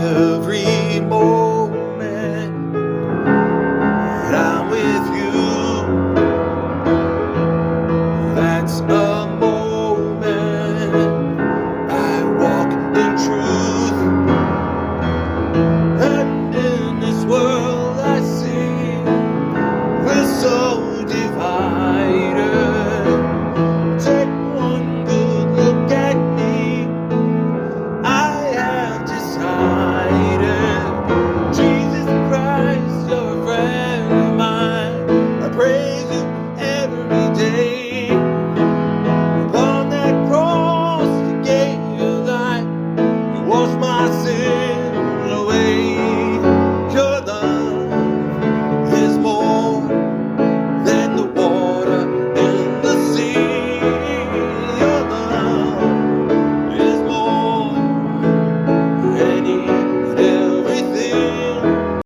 every moment that I'm with you. That's a moment I walk in truth, and in this world I see we're so divided. Take one good look at me, I have decided. Jesus Christ, you're a friend of mine. I praise you every day. Upon that cross you gave your life, you washed my sin away. Your love is more than the water and the sea. Your love is more than any